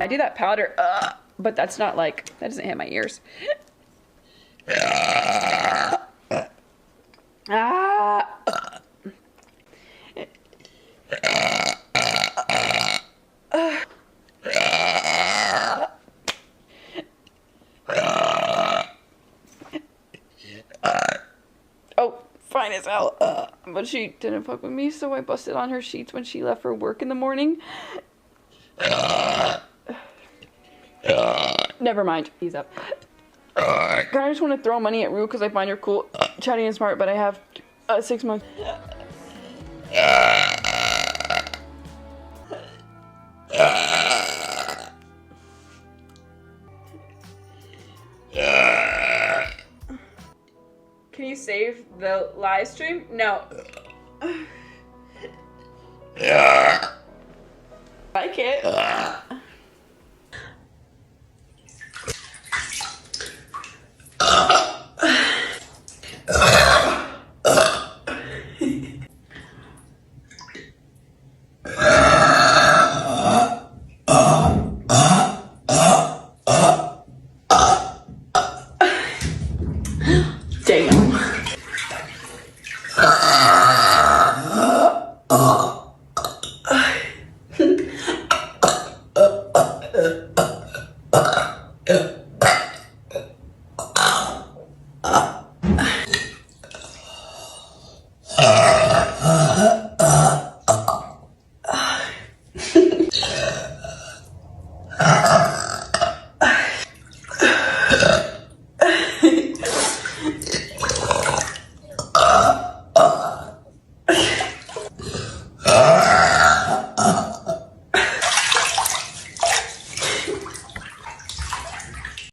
I do that powder, but that's not like, that doesn't hit my ears. Oh, fine as hell. But she didn't fuck with me, so I busted on her sheets when she left for work in the morning. Never mind. Ease up. I just want to throw money at Roux because I find her cool, chatty, and smart, but I have 6 months. Can you save the live stream? No. I can't. Damn.